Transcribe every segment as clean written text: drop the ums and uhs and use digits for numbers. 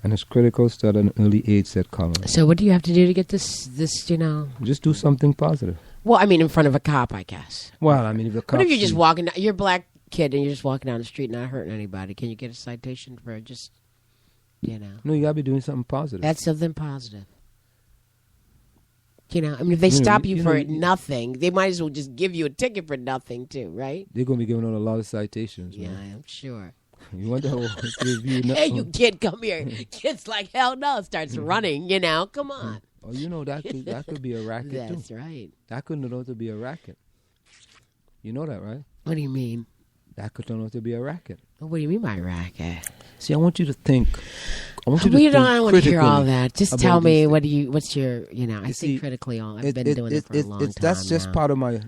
And it's critical to start at an early age, said Collins. So what do you have to do to get this, Just do something positive. Well, I mean, in front of a cop, I guess. Well, I mean, if the cop... What if you're just walking... You're a black kid and you're just walking down the street not hurting anybody. Can you get a citation for just, No, you got to be doing something positive. That's something positive. I mean, if they stop you for nothing, they might as well just give you a ticket for nothing, too, right? They're going to be giving out a lot of citations. Yeah, man. I'm sure. You want the whole review? Hey, you kid, come here. Kid's like, hell no, starts running, come on. Oh, that could be a racket, too. That's right. That could turn out to be a racket. You know that, right? What do you mean? That could turn out to be a racket. What do you mean by racket? See, I want you to think. I want you I don't want to hear all that. Just tell me what's your, I see, think critically all. I've been doing it for a long time. That's just part of my.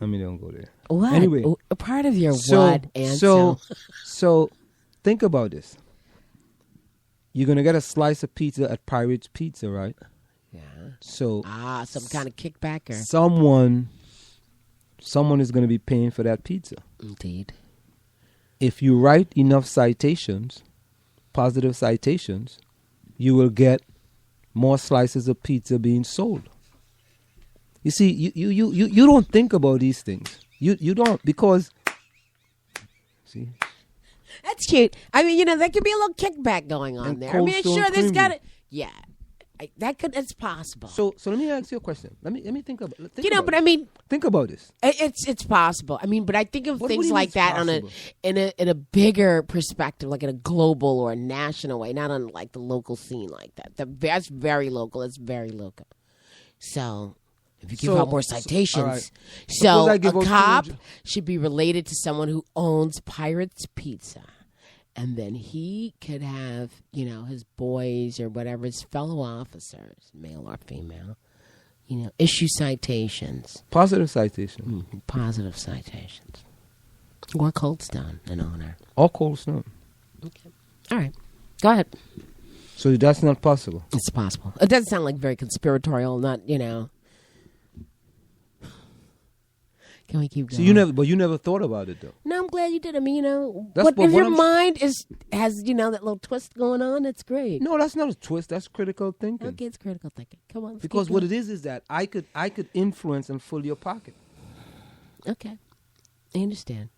Let me don't go there. What? Anyway, a part of your what answer? So, think about this. You're gonna get a slice of pizza at Pirate's Pizza, right? Yeah. So some kind of kickback or someone is gonna be paying for that pizza. Indeed. If you write enough citations, positive citations, you will get more slices of pizza being sold. You see, you don't think about these things. You don't, because see, that's cute. I mean, there could be a little kickback going on there. I mean, sure, there's got to. Yeah, it's possible. So let me ask you a question. Let me think about. I mean, think about this. It's possible. I mean, but I think of things like that possible? in a bigger perspective, like in a global or a national way, not on like the local scene like that. That's very local. It's very local. So. If you give out more citations, so a cop should be related to someone who owns Pirate's Pizza. And then he could have, his boys or whatever, his fellow officers, male or female, issue citations. Positive citations. Positive citations. Or Cold Stone, an owner. Or Cold Stone. Okay. All right. Go ahead. So that's not possible? It's possible. It doesn't sound like very conspiratorial, not, Can we keep going? So you never thought about it though. No, I'm glad you did. I mean, if your mind has that little twist going on, that's great. No, that's not a twist. That's critical thinking. Okay, it's critical thinking. Come on. Because what it is that I could influence and fill your pocket. Okay, I understand.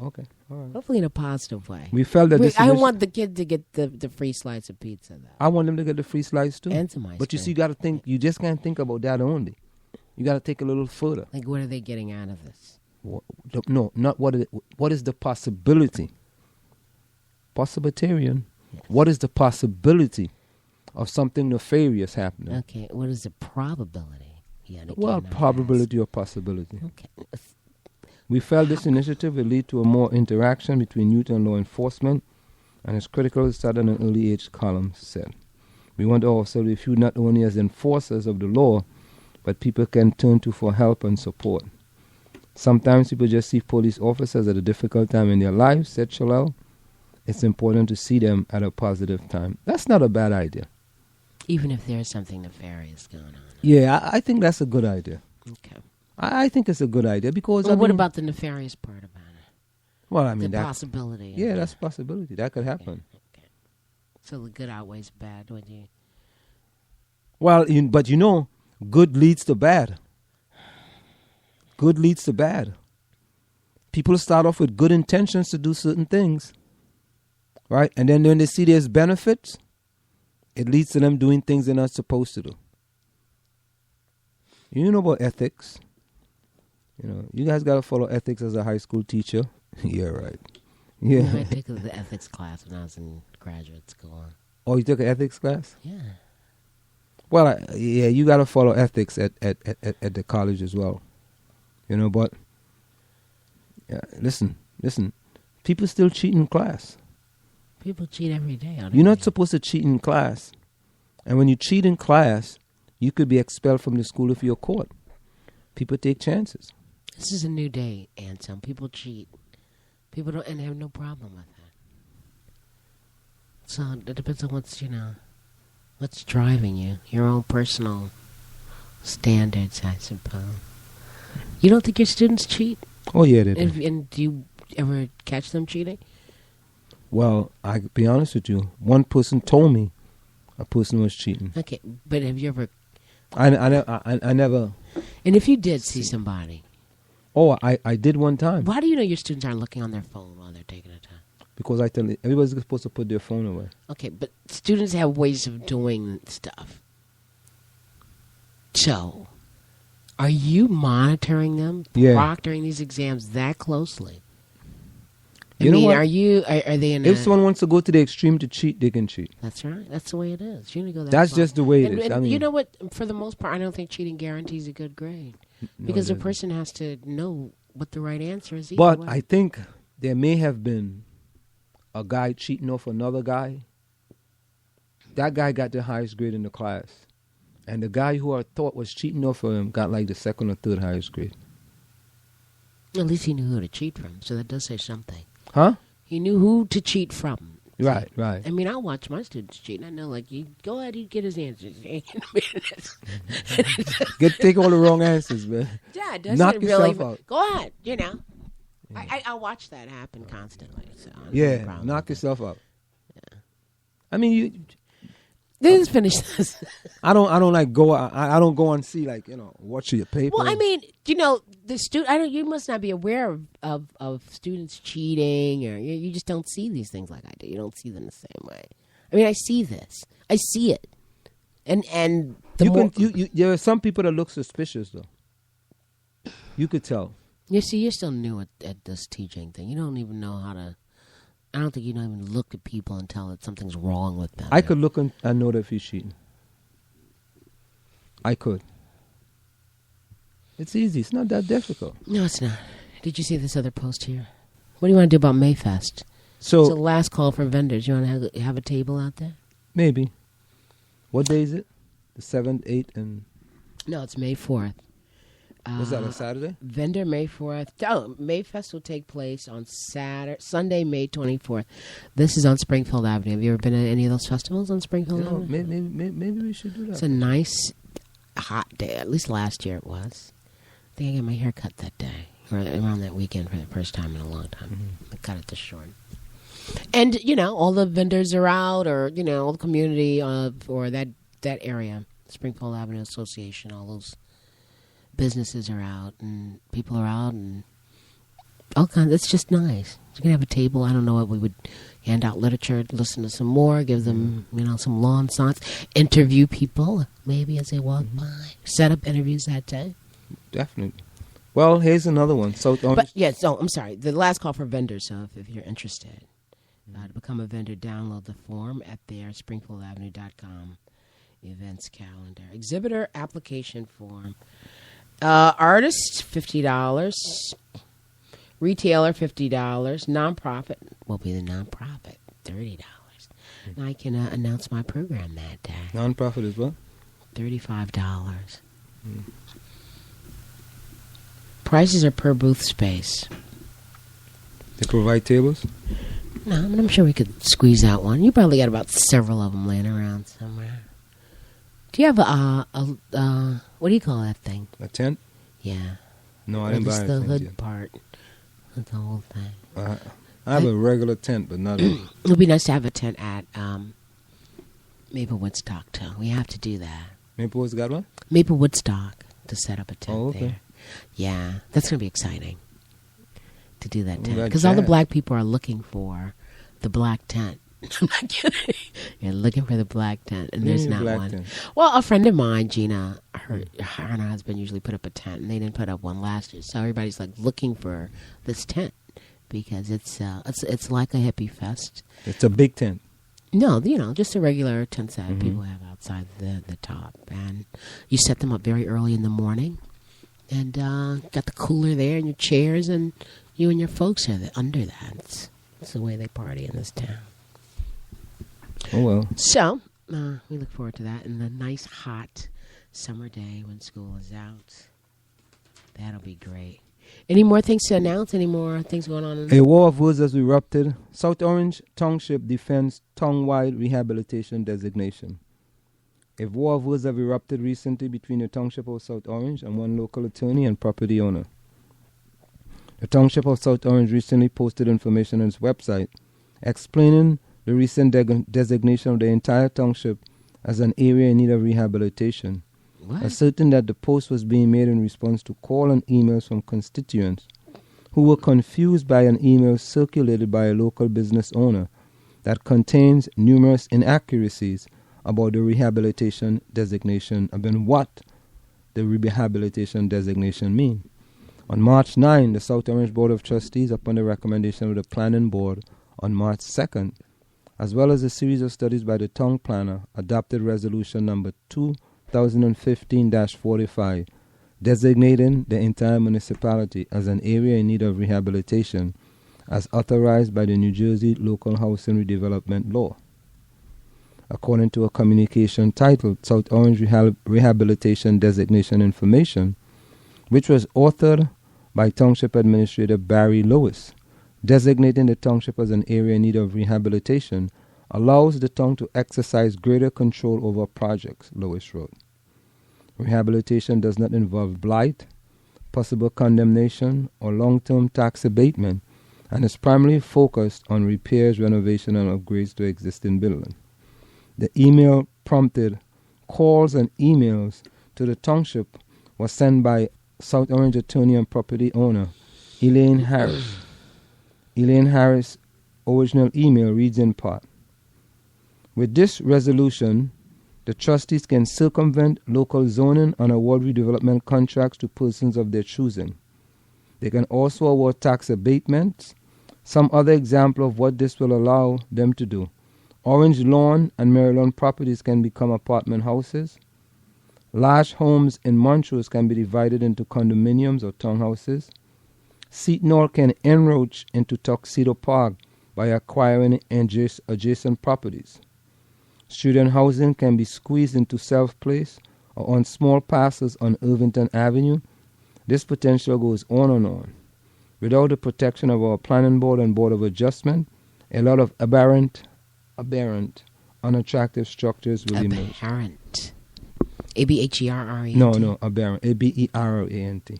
Okay, all right. Hopefully in a positive way. We felt that I want the kid to get the free slice of pizza, though. I want them to get the free slice too. And some ice cream. But you see, you got to think. You just can't think about that only. You got to take a little further. Like, what are they getting out of this? No, not what. What is the possibility? Possibilitarian. What is the possibility of something nefarious happening? Okay, what is the probability? Probability or possibility. Okay. We felt this initiative will lead to a more interaction between youth and law enforcement, and it's critical to start at an early age, Collins said. We want to also be viewed not only as enforcers of the law, but people can turn to for help and support. Sometimes people just see police officers at a difficult time in their lives, said Shalel. It's important to see them at a positive time. That's not a bad idea. Even if there's something nefarious going on. Yeah, I think that's a good idea. Okay. I think it's a good idea because... what about the nefarious part about it? Well, I mean... The possibility. Yeah, that's a possibility. That could happen. Okay. So the good outweighs bad, would you? Well, but good leads to bad. Good leads to bad. People start off with good intentions to do certain things, right? And then when they see there's benefits, it leads to them doing things they're not supposed to do. You know about ethics. You guys got to follow ethics as a high school teacher. Yeah, right. Yeah. I took the ethics class when I was in graduate school. Oh, you took an ethics class? Yeah. Well, you got to follow ethics at the college as well. But listen. People still cheat in class. People cheat every day. You're not supposed to cheat in class. And when you cheat in class, you could be expelled from the school if you're caught. People take chances. This is a new day, Anselm. People cheat. People don't and have no problem with that. So it depends on what's driving you. Your own personal standards, I suppose. You don't think your students cheat? Oh, yeah, they do. And do you ever catch them cheating? Well, I be honest with you. One person told me a person was cheating. Okay, but have you ever? I never. And if you did see somebody, I did one time. Why do you know your students aren't looking on their phone while they're taking a test? Because I tell you, everybody's supposed to put their phone away. Okay, but students have ways of doing stuff. So, are you monitoring them, proctoring these exams that closely? I mean, are they in? If someone wants to go to the extreme to cheat, they can cheat. That's right. That's the way it is. You go That's just the way it is. I mean, you know what? For the most part, I don't think cheating guarantees a good grade because the person has to know what the right answer is. But I think there may have been a guy cheating off another guy. That guy got the highest grade in the class, and the guy who I thought was cheating off of him got like the second or third highest grade. At least he knew who to cheat from, so that does say something. Huh? He knew who to cheat from. Right, right. I mean, I watch my students cheat, and I know, like, you go ahead, he'd get his answers. Take all the wrong answers, man. Yeah, it doesn't knock really. Yourself out. Go ahead, you know. Yeah. I watch that happen constantly. So knock yourself out. Yeah. I mean, you. Let's finish this. I don't like go. I don't go and see watch your paper. Well, I mean, the student. You must not be aware of students cheating, or you just don't see these things like I do. You don't see them the same way. I mean, I see this. I see it, and there are some people that look suspicious though. You could tell. You see, you're still new at this teaching thing. You don't even know how to. I don't think you don't even look at people and tell that something's wrong with them. I could look and know that if he's cheating. I could. It's easy. It's not that difficult. No, it's not. Did you see this other post here? What do you want to do about Mayfest? So it's the last call for vendors. You want to have a table out there? Maybe. What day is it? The 7th, 8th, and... No, it's May 4th. Was that a Saturday? Vendor May 4th. Oh, Mayfest will take place on Sunday, May 24th. This is on Springfield Avenue. Have you ever been to any of those festivals on Springfield Avenue? Maybe we should do that. It's a nice, hot day. At least last year it was. I think I got my hair cut that day, or around that weekend for the first time in a long time. Mm-hmm. I cut it this short. And, all the vendors are out, or, all the community or that area, Springfield Avenue Association, all those businesses are out and people are out and all kinds. It's just nice. You can have a table. I don't know what we would hand out literature, listen to some more, give them, some lawn signs, interview people maybe as they walk by, set up interviews that day. Definitely. Well, here's another one. I'm sorry. The last call for vendors. So if you're interested to become a vendor, download the form at their springfieldavenue.com events calendar. Exhibitor application form. Artist, $50. Retailer, $50. Nonprofit will be the nonprofit, $30. And I can announce my program that day. Nonprofit is what? $35. Prices are per booth space. They provide tables? No, I'm sure we could squeeze out one. You probably got about several of them laying around somewhere. Do you have a what do you call that thing? A tent? Yeah. No, I didn't buy a tent. The hood yet. part. That's the whole thing. I have a regular tent, but not a... It would be nice to have a tent at Maple Woodstock, too. We have to do that. Maplewood's got one? Maple Woodstock, to set up a tent okay. there. Yeah, that's going to be exciting to do that tent. Because all the black people are looking for the black tent. I'm not kidding. You're looking for the black tent, and there's not one. Tent. Well, a friend of mine, Gina, her and her husband usually put up a tent, and they didn't put up one last year. So everybody's like looking for this tent because it's like a hippie fest. It's a big tent. No, just a regular tent that people have outside the top, and you set them up very early in the morning, and got the cooler there and your chairs, and you and your folks are under that. It's the way they party in this town. Oh, well. So, we look forward to that. And the nice, hot summer day when school is out. That'll be great. Any more things to announce? Any more things going on? A war of words has erupted. South Orange Township defends town-wide rehabilitation designation. A war of words have erupted recently between the Township of South Orange and one local attorney and property owner. The Township of South Orange recently posted information on its website explaining the recent designation of the entire township as an area in need of rehabilitation, asserting that the post was being made in response to call and emails from constituents who were confused by an email circulated by a local business owner that contains numerous inaccuracies about the rehabilitation designation and what the rehabilitation designation means. On March 9, the South Orange Board of Trustees, upon the recommendation of the Planning Board on March 2nd, as well as a series of studies by the Town Planner, adopted Resolution number 2015-45, designating the entire municipality as an area in need of rehabilitation, as authorized by the New Jersey Local Housing Redevelopment Law. According to a communication titled South Orange Rehabilitation Designation Information, which was authored by Township Administrator Barry Lewis, designating the township as an area in need of rehabilitation allows the town to exercise greater control over projects, Lewis wrote. Rehabilitation does not involve blight, possible condemnation, or long-term tax abatement, and is primarily focused on repairs, renovation, and upgrades to existing buildings. The email prompted calls and emails to the township was sent by South Orange attorney and property owner Elaine Harris. Elaine Harris' original email reads in part, "With this resolution, the trustees can circumvent local zoning and award redevelopment contracts to persons of their choosing. They can also award tax abatements. Some other example of what this will allow them to do. Orange Lawn and Maryland properties can become apartment houses. Large homes in Montrose can be divided into condominiums or townhouses. Seton can encroach into Tuxedo Park by acquiring adjacent properties. Student housing can be squeezed into Self-Place or on small parcels on Irvington Avenue. This potential goes on and on. Without the protection of our Planning Board and Board of Adjustment, a lot of aberrant, unattractive structures will emerge." Aberrant. A-B-H-E-R-R-E-N-T. No, aberrant. A-B-E-R-R-A-N-T.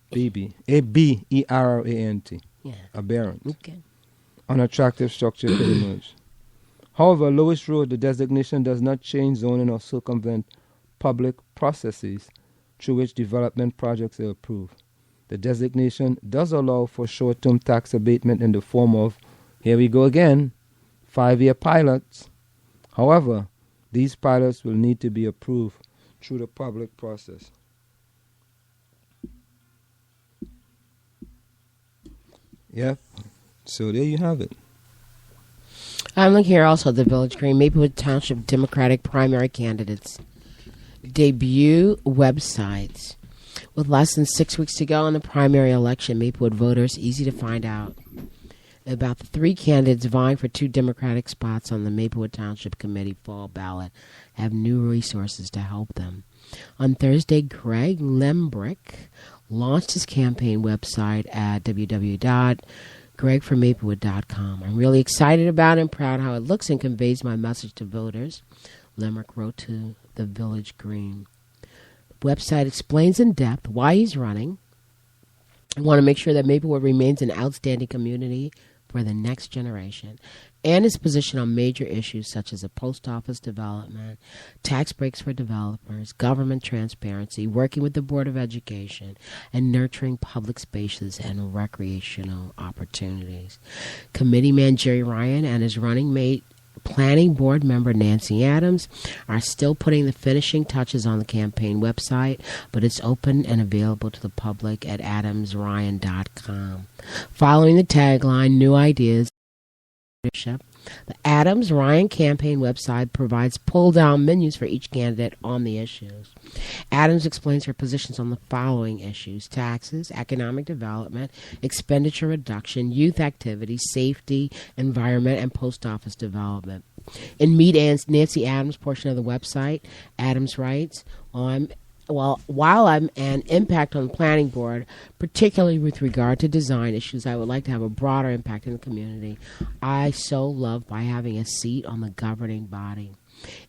A-B-E-R-R-A-N-T. Yeah. Aberrant. Okay. Unattractive structures will emerge. However, Lewis wrote, the designation does not change zoning or circumvent public processes through which development projects are approved. The designation does allow for short-term tax abatement in the form of, here we go again, 5-year pilots. However, these pilots will need to be approved through the public process. Yep. So there you have it. I'm looking here also at the Village Green Maplewood Township Democratic primary candidates debut websites. With less than 6 weeks to go in the primary election, Maplewood voters easy to find out about the 3 candidates vying for 2 Democratic spots on the Maplewood Township Committee fall ballot have new resources to help them. On Thursday, Greg Lembrick launched his campaign website at www.gregformaplewood.com. "I'm really excited about it and proud how it looks and conveys my message to voters," Lembrick wrote to the Village Green. The website explains in depth why he's running. I want to make sure that Maplewood remains an outstanding community for the next generation, and his position on major issues such as a post office development, tax breaks for developers, government transparency, working with the Board of Education, and nurturing public spaces and recreational opportunities. Committeeman Jerry Ryan and his running mate, Planning Board member Nancy Adams, are still putting the finishing touches on the campaign website, but it's open and available to the public at adamsryan.com. Following the tagline, "New Ideas," the Adams Ryan campaign website provides pull-down menus for each candidate on the issues. Adams explains her positions on the following issues: taxes, economic development, expenditure reduction, youth activity, safety, environment, and post office development. In Meet Nancy Adams portion of the website, Adams writes, while I'm an impact on the planning board, particularly with regard to design issues, I would like to have a broader impact in the community. I so love by having a seat on the governing body.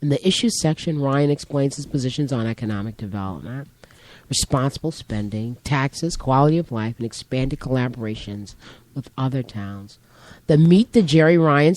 In the issues section, Ryan explains his positions on economic development, responsible spending, taxes, quality of life, and expanded collaborations with other towns. the Meet the Jerry Ryan